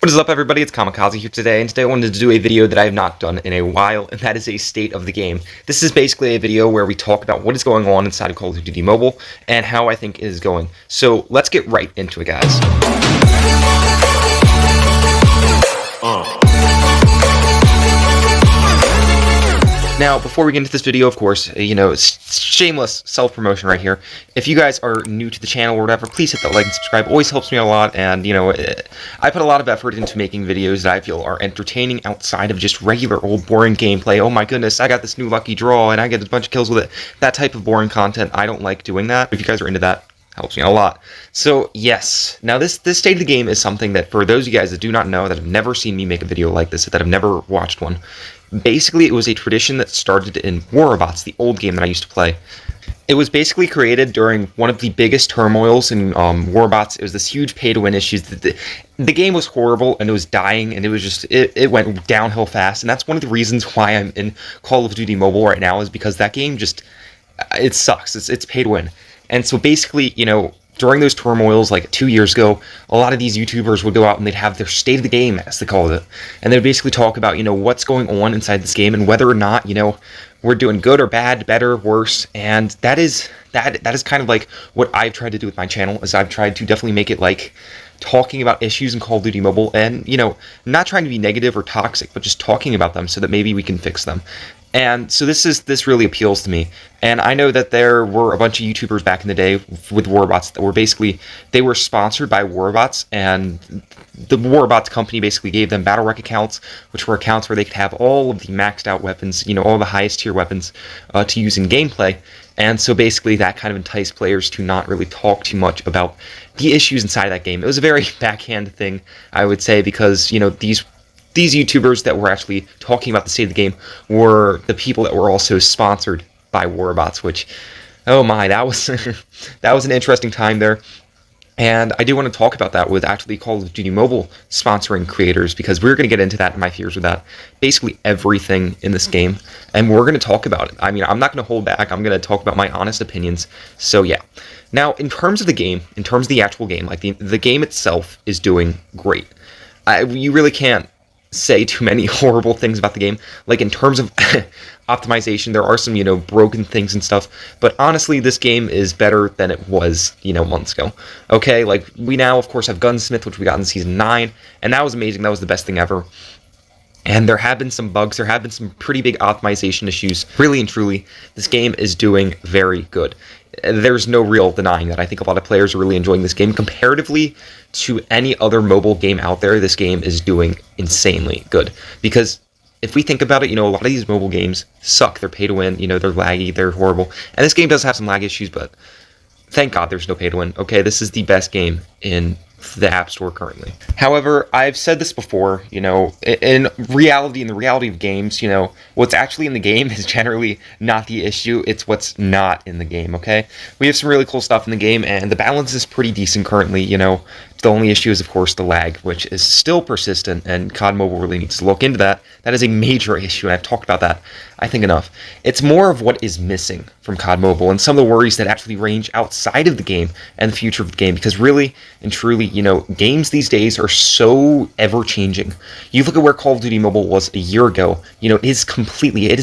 What is up, everybody? It's Kamikaze here today, and today I wanted to do a video that I have not done in a while, and that is a state of the game. This is basically a video where we talk about what is going on inside of Call of Duty Mobile and how I think it is going. So let's get right into it, guys. Now, before we get into this video, of course, it's shameless self-promotion right here. If you guys are new to the channel or whatever, please hit that like and subscribe. Always helps me a lot, and, I put a lot of effort into making videos that I feel are entertaining outside of just regular old boring gameplay. Oh my goodness, I got this new lucky draw, and I get a bunch of kills with it. That type of boring content, I don't like doing that. If you guys are into that, helps me a lot. So, yes. Now, this state of the game is something that, for those of you guys that do not know, that have never seen me make a video like this, that have never watched one, basically, it was a tradition that started in Warbots, the old game that I used to play. It was basically created during one of the biggest turmoils in Warbots. It was this huge pay-to-win issues. The game was horrible, and it was dying, and it was just, it went downhill fast, and that's one of the reasons why I'm in Call of Duty Mobile right now, is because that game just, it sucks. It's pay-to-win. And so basically, during those turmoils, like 2 years ago, a lot of these YouTubers would go out and they'd have their state of the game, as they called it. And they'd basically talk about, what's going on inside this game and whether or not, we're doing good or bad, better, worse. And that is kind of like what I've tried to do with my channel, is I've tried to definitely make it like talking about issues in Call of Duty Mobile and, not trying to be negative or toxic, but just talking about them so that maybe we can fix them. And so this really appeals to me. And I know that there were a bunch of YouTubers back in the day with Warbots that were basically, they were sponsored by Warbots, and the Warbots company basically gave them Battle Wreck accounts, which were accounts where they could have all of the maxed out weapons, all the highest tier weapons to use in gameplay. And so basically that kind of enticed players to not really talk too much about the issues inside of that game. It was a very backhand thing, I would say, because, these YouTubers that were actually talking about the state of the game were the people that were also sponsored by Warbots, which, oh my, that was that was an interesting time there. And I do want to talk about that with actually Call of Duty Mobile sponsoring creators, because we're going to get into that and my fears with that. Basically everything in this game, and we're going to talk about it. I mean, I'm not going to hold back. I'm going to talk about my honest opinions. So yeah. Now, in terms of the game, in terms of the actual game, like the game itself is doing great. You really can't say too many horrible things about the game. Like, in terms of optimization, there are some, broken things and stuff, but honestly, this game is better than it was, months ago. Okay, like, we now, of course, have Gunsmith, which we got in Season 9, and that was amazing. That was the best thing ever. And there have been some bugs, there have been some pretty big optimization issues. Really and truly, this game is doing very good. There's no real denying that. I think a lot of players are really enjoying this game. Comparatively to any other mobile game out there, this game is doing insanely good. Because if we think about it, a lot of these mobile games suck. They're pay to win, they're laggy, they're horrible. And this game does have some lag issues, but thank God there's no pay to win. Okay, this is the best game in the App Store currently. However, I've said this before, in the reality of games, what's actually in the game is generally not the issue, it's what's not in the game, okay? We have some really cool stuff in the game, and the balance is pretty decent currently, The only issue is, of course, the lag, which is still persistent, and COD Mobile really needs to look into that. That is a major issue, and I've talked about that, I think, enough. It's more of what is missing from COD Mobile, and some of the worries that actually range outside of the game and the future of the game, because really and truly, games these days are so ever-changing. You look at where Call of Duty Mobile was a year ago, it is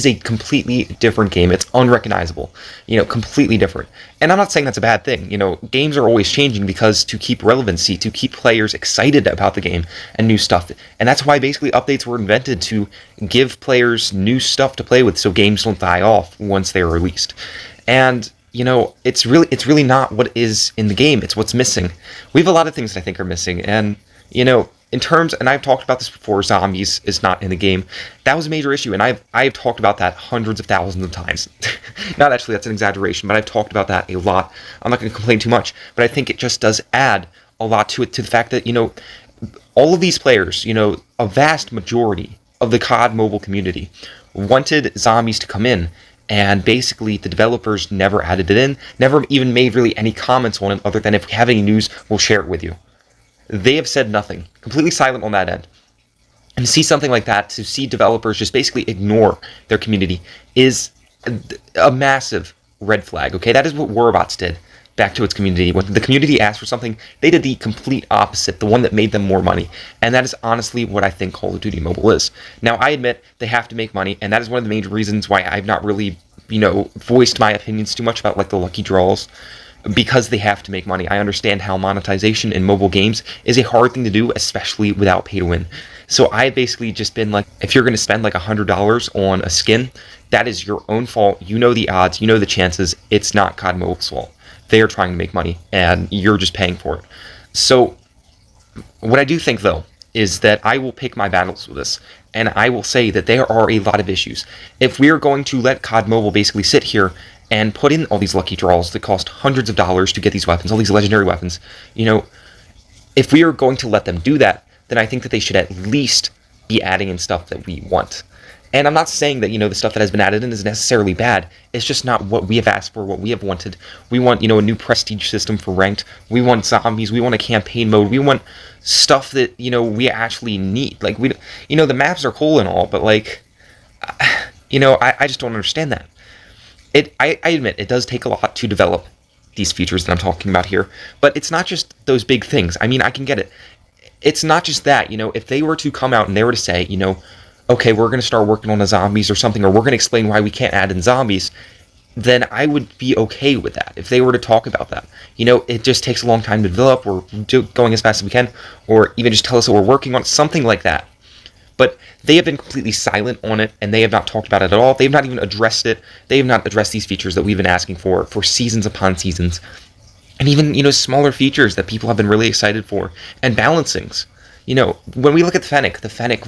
a completely different game. It's unrecognizable, completely different. And I'm not saying that's a bad thing. Games are always changing because to keep relevancy, to keep players excited about the game and new stuff. And that's why basically updates were invented, to give players new stuff to play with so games don't die off once they're released. And it's really not what is in the game, it's what's missing. We have a lot of things that I think are missing, and in terms, and I've talked about this before, zombies is not in the game. That was a major issue, and I've talked about that hundreds of thousands of times. Not actually, that's an exaggeration, but I've talked about that a lot. I'm not going to complain too much, but I think it just does add a lot to it, to the fact that, all of these players, a vast majority of the COD mobile community wanted zombies to come in, and basically the developers never added it in, never even made really any comments on it, other than, if we have any news, we'll share it with you. They have said nothing, completely silent on that end. And to see something like that, to see developers just basically ignore their community, is a massive red flag, okay? That is what Warbots did back to its community. When the community asked for something, they did the complete opposite, the one that made them more money. And that is honestly what I think Call of Duty Mobile is. Now, I admit they have to make money, and that is one of the major reasons why I've not really, voiced my opinions too much about, like, the lucky draws, because they have to make money. I understand how monetization in mobile games is a hard thing to do, especially without pay to win. So I basically just been like, if you're going to spend like $100 on a skin, that is your own fault. You know the odds, you know the chances. It's not COD Mobile's fault. They are trying to make money, and you're just paying for it. So what I do think, though, is that I will pick my battles with this, and I will say that there are a lot of issues. If we are going to let COD Mobile basically sit here and put in all these lucky draws that cost hundreds of dollars to get these weapons, all these legendary weapons, if we are going to let them do that, then I think that they should at least be adding in stuff that we want. And I'm not saying that, the stuff that has been added in is necessarily bad. It's just not what we have asked for, what we have wanted. We want, a new prestige system for ranked. We want zombies. We want a campaign mode. We want stuff that, we actually need. Like, the maps are cool and all, but, like, I just don't understand that. I admit, it does take a lot to develop these features that I'm talking about here, but it's not just those big things. I mean, I can get it. It's not just that, if they were to come out and they were to say, okay, we're going to start working on the zombies or something, or we're going to explain why we can't add in zombies, then I would be okay with that. If they were to talk about that, it just takes a long time to develop, we're going as fast as we can, or even just tell us that we're working on something like that. But they have been completely silent on it, and they have not talked about it at all. They have not even addressed it. They have not addressed these features that we've been asking for seasons upon seasons. And even, smaller features that people have been really excited for. And balancings. When we look at the Fennec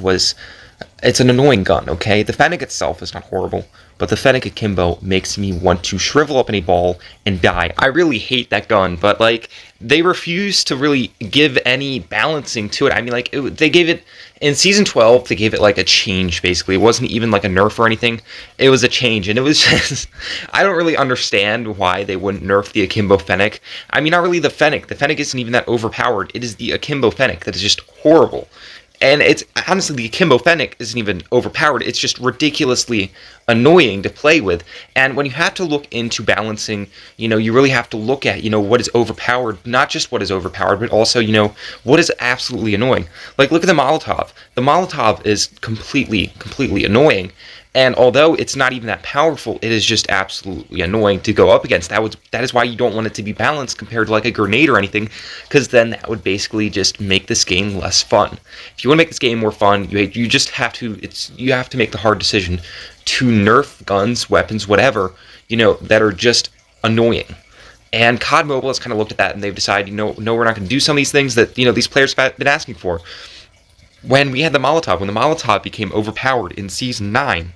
it's an annoying gun, okay? The Fennec itself is not horrible, but the Fennec Akimbo makes me want to shrivel up in a ball and die. I really hate that gun, but, like, they refuse to really give any balancing to it. I mean, like, they gave it, in Season 12, they gave it, like, a change, basically. It wasn't even, like, a nerf or anything. It was a change, and it was just, I don't really understand why they wouldn't nerf the Akimbo Fennec. I mean, not really the Fennec. The Fennec isn't even that overpowered. It is the Akimbo Fennec that is just horrible. And it's, honestly, the Akimbo Fennec isn't even overpowered. It's just ridiculously annoying to play with. And when you have to look into balancing, you really have to look at, what is overpowered, not just what is overpowered, but also, what is absolutely annoying. Like, look at the Molotov. The Molotov is completely annoying. And although it's not even that powerful, it is just absolutely annoying to go up against. That is why you don't want it to be balanced compared to like a grenade or anything, because then that would basically just make this game less fun. If you want to make this game more fun, you just have to make the hard decision to nerf guns, weapons, whatever, that are just annoying. And COD Mobile has kind of looked at that and they've decided, no, we're not going to do some of these things that these players have been asking for. When we had the Molotov became overpowered in Season 9.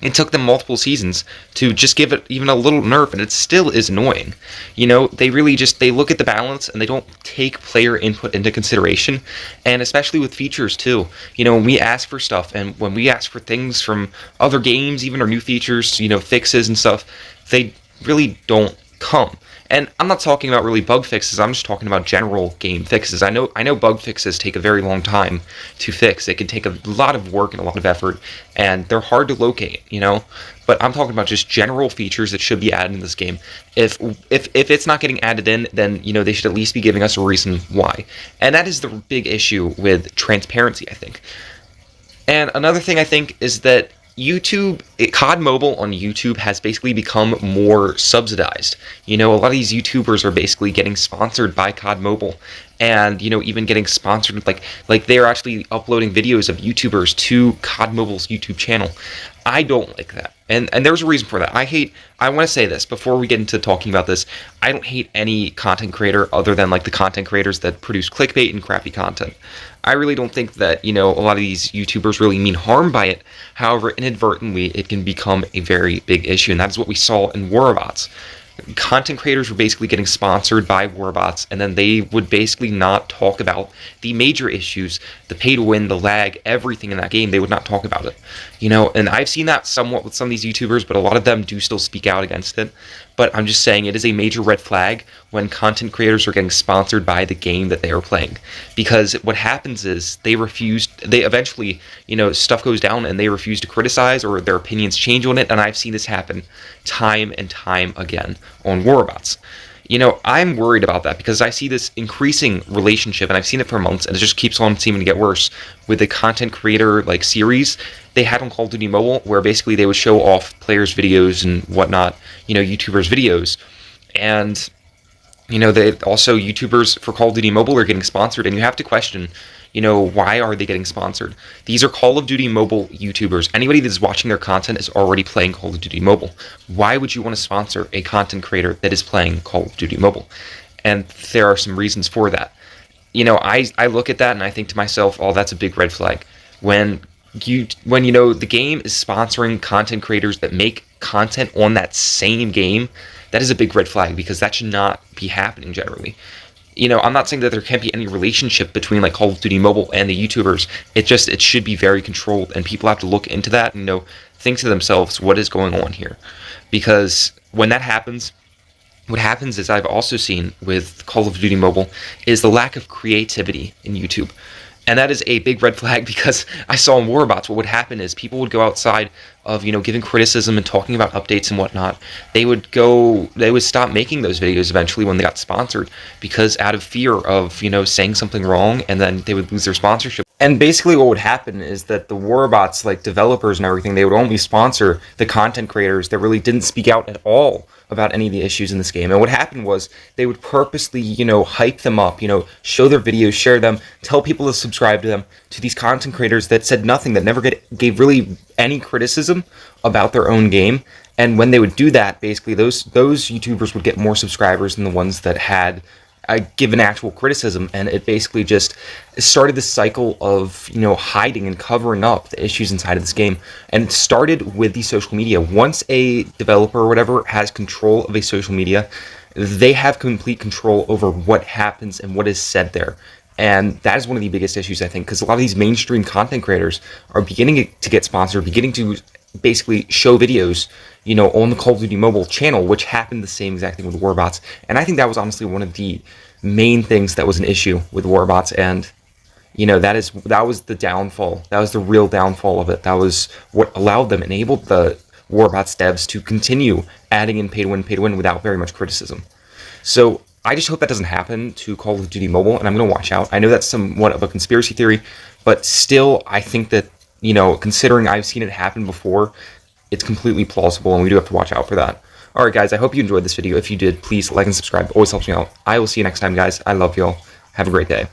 It took them multiple seasons to just give it even a little nerf, and it still is annoying. They really they look at the balance, and they don't take player input into consideration, and especially with features, too. When we ask for stuff, and when we ask for things from other games, even our new features, fixes and stuff, they really don't come. And I'm not talking about really bug fixes, I'm just talking about general game fixes. I know bug fixes take a very long time to fix. It can take a lot of work and a lot of effort, and they're hard to locate, But I'm talking about just general features that should be added in this game. If it's not getting added in, then, they should at least be giving us a reason why. And that is the big issue with transparency, I think. And another thing I think is that COD Mobile on YouTube has basically become more subsidized. A lot of these YouTubers are basically getting sponsored by COD Mobile, and even getting sponsored like they're actually uploading videos of YouTubers to COD Mobile's YouTube channel. I don't like that, and there's a reason for that. I want to say this before we get into talking about this. I don't hate any content creator other than like the content creators that produce clickbait and crappy content. I really don't think that, a lot of these YouTubers really mean harm by it. However, inadvertently, it can become a very big issue, and that is what we saw in Warbots. Content creators were basically getting sponsored by Warbots, and then they would basically not talk about the major issues, the pay to win, the lag, everything in that game. They would not talk about it, and I've seen that somewhat with some of these YouTubers, but a lot of them do still speak out against it. But I'm just saying it is a major red flag when content creators are getting sponsored by the game that they are playing, because what happens is they eventually, stuff goes down and they refuse to criticize, or their opinions change on it, and I've seen this happen time and time again on Warbots. I'm worried about that because I see this increasing relationship, and I've seen it for months, and it just keeps on seeming to get worse with the content creator like series they had on Call of Duty Mobile, where basically they would show off players' videos and whatnot, YouTubers' videos, and they also YouTubers for Call of Duty Mobile are getting sponsored, and you have to question, why are they getting sponsored? These are Call of Duty Mobile YouTubers. Anybody that's watching their content is already playing Call of Duty Mobile. Why would you want to sponsor a content creator that is playing Call of Duty Mobile? And there are some reasons for that. I look at that and I think to myself, oh, that's a big red flag. When the game is sponsoring content creators that make content on that same game, that is a big red flag because that should not be happening generally. I'm not saying that there can't be any relationship between like Call of Duty Mobile and the YouTubers. It should be very controlled, and people have to look into that and think to themselves, what is going on here? Because when that happens, what happens is, I've also seen with Call of Duty Mobile, is the lack of creativity in YouTube. And that is a big red flag because I saw in Warbots what would happen is people would go outside of, giving criticism and talking about updates and whatnot. They would stop making those videos eventually when they got sponsored because out of fear of, saying something wrong, and then they would lose their sponsorship. And basically what would happen is that the Warbots, like developers and everything, they would only sponsor the content creators that really didn't speak out at all about any of the issues in this game. And what happened was they would purposely, hype them up, show their videos, share them, tell people to subscribe to them, to these content creators that said nothing, that never gave really any criticism about their own game. And when they would do that, basically those YouTubers would get more subscribers than the ones that had given actual criticism, and it basically just started this cycle of hiding and covering up the issues inside of this game. And it started with the social media. Once a developer or whatever has control of a social media, they have complete control over what happens and what is said there. And that is one of the biggest issues, I think, because a lot of these mainstream content creators are beginning to get sponsored, beginning to basically show videos, on the Call of Duty Mobile channel, which happened the same exact thing with Warbots. And I think that was honestly one of the main things that was an issue with Warbots, and that was the downfall. That was the real downfall of it. That was what allowed them, enabled the Warbots devs to continue adding in pay to win without very much criticism. So I just hope that doesn't happen to Call of Duty Mobile, and I'm going to watch out. I know that's somewhat of a conspiracy theory, but still, I think that, considering I've seen it happen before, it's completely plausible, and we do have to watch out for that. Alright guys, I hope you enjoyed this video. If you did, please like and subscribe. It always helps me out. I will see you next time, guys. I love y'all. Have a great day.